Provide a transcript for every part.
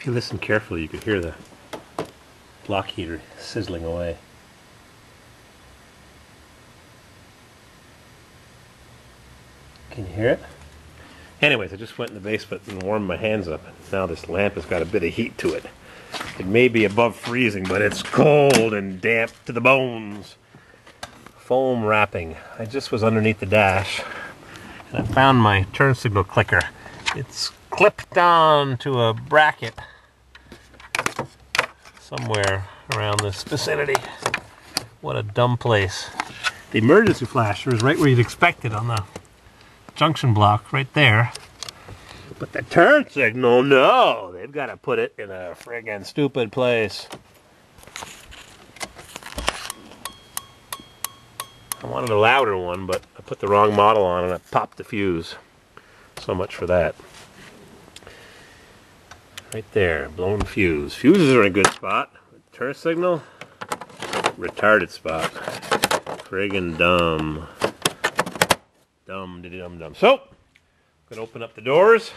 If you listen carefully, you could hear the block heater sizzling away. Can you hear it? Anyways, I just went in the basement and warmed my hands up. Now this lamp has got a bit of heat to it. It may be above freezing, but it's cold and damp to the bones. Foam wrapping. I just was underneath the dash and I found my turn signal clicker. It's clipped on to a bracket somewhere around this vicinity. What a dumb place. The emergency flasher is right where you'd expect it, on the junction block right there. But the turn signal, no! They've got to put it in a friggin' stupid place. I wanted a louder one, but I put the wrong model on and I popped the fuse. So much for that. Right there, blown fuse. Fuses are in a good spot. Turn signal, retarded spot. Friggin' dumb. Dumb diddy dum dum. So, I'm gonna open up the doors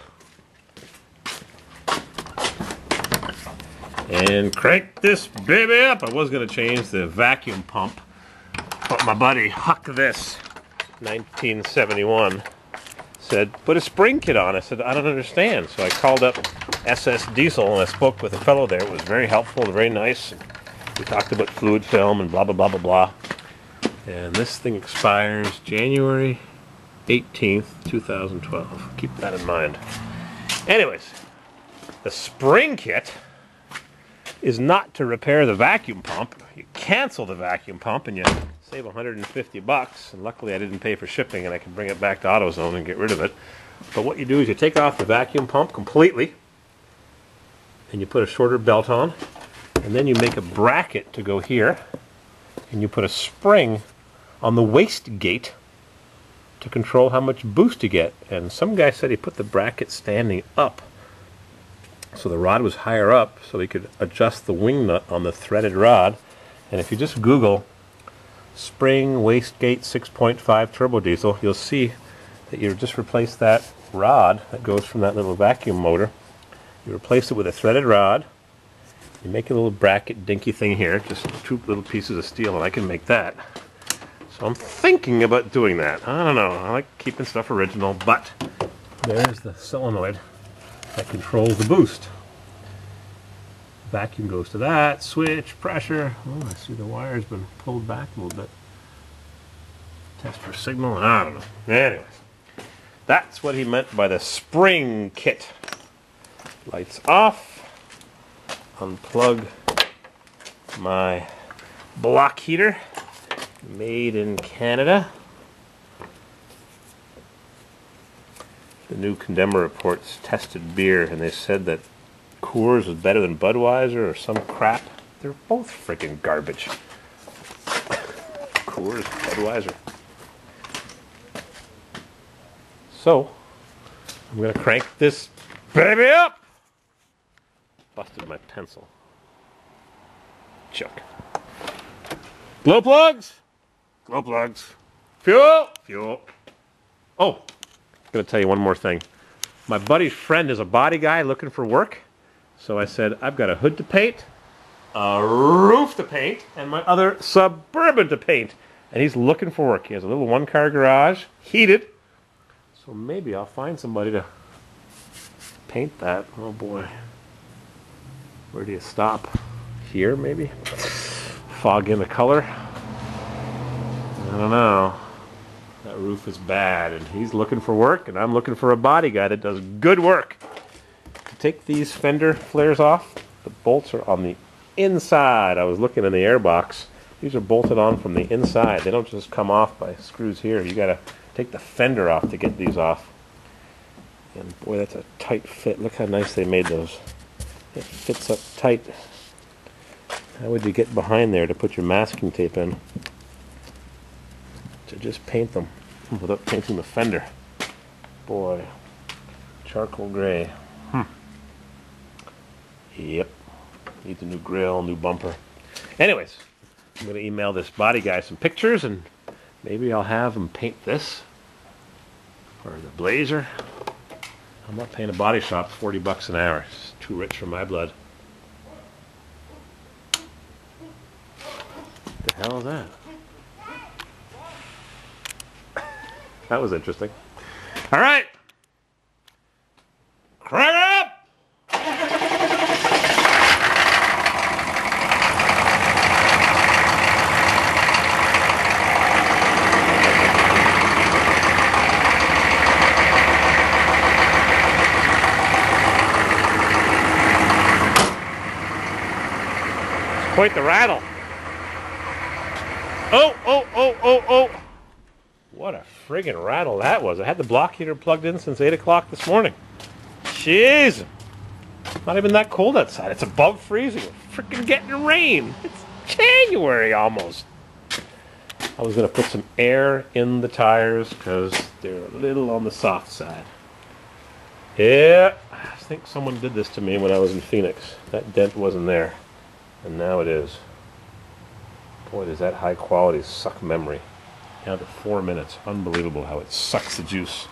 and crank this baby up. I was gonna change the vacuum pump, but my buddy Huck This 1971 said put a spring kit on. I said I don't understand. So I called up SS Diesel and I spoke with a fellow there. It was very helpful and very nice. We talked about fluid film and blah blah blah blah blah. And this thing expires January 18th, 2012. Keep that in mind. Anyways, the spring kit is not to repair the vacuum pump. You cancel the vacuum pump and you save 150 bucks. And luckily I didn't pay for shipping and I can bring it back to AutoZone and get rid of it. But what you do is you take off the vacuum pump completely and you put a shorter belt on, and then you make a bracket to go here and you put a spring on the waste gate to control how much boost you get. And some guy said he put the bracket standing up so the rod was higher up so he could adjust the wing nut on the threaded rod. And if you just Google spring wastegate 6.5 turbo diesel, you'll see that you just replace that rod that goes from that little vacuum motor. You replace it with a threaded rod. You make a little bracket dinky thing here, just two little pieces of steel, and I can make that. So I'm thinking about doing that. I don't know. I like keeping stuff original, but there's the solenoid that controls the boost. Vacuum goes to that, switch, pressure. Oh, I see the wire's been pulled back a little bit. Test for signal, I don't know. Anyways, that's what he meant by the spring kit. Lights off. Unplug my block heater. Made in Canada. The new Condemner Reports tested beer, and they said that Coors is better than Budweiser or some crap. They're both freaking garbage. Coors, Budweiser. So, I'm going to crank this baby up. Busted my pencil. Chuck. Glow plugs. Glow plugs. Fuel. Fuel. Oh, I'm going to tell you one more thing. My buddy's friend is a body guy looking for work. So I said, I've got a hood to paint, a roof to paint, and my other Suburban to paint. And he's looking for work. He has a little one-car garage, heated. So maybe I'll find somebody to paint that. Oh boy. Where do you stop? Here, maybe? Fog in the color? I don't know. That roof is bad, and he's looking for work, and I'm looking for a body guy that does good work. To take these fender flares off, the bolts are on the inside. I was looking in the airbox. These are bolted on from the inside. They don't just come off by screws here. You gotta take the fender off to get these off. And boy, that's a tight fit. Look how nice they made those. It fits up tight. How would you get behind there to put your masking tape in? To just paint them without painting the fender. Boy, charcoal gray. Yep. Needs a new grill, new bumper. Anyways, I'm going to email this body guy some pictures, and maybe I'll have him paint this or the Blazer. I'm not paying a body shop $40 an hour. It's too rich for my blood. What the hell is that? That was interesting. All right. Crank it up! Quite the rattle. Oh, oh, oh, oh, oh. What a friggin' rattle that was. I had the block heater plugged in since 8 o'clock this morning. Jeez. Not even that cold outside. It's above freezing. We're freaking getting rain. It's January almost. I was going to put some air in the tires because they're a little on the soft side. Yeah, I think someone did this to me when I was in Phoenix. That dent wasn't there. And now it is. Boy, does that high quality suck memory. Down to 4 minutes. Unbelievable how it sucks the juice.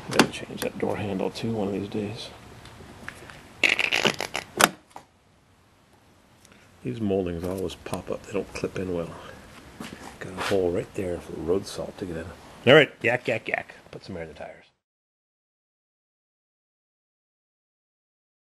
Gotta change that door handle too one of these days. These moldings always pop up. They don't clip in well. Got a hole right there for road salt to get in. All right, yak, yak, yak. Put some air in the tires.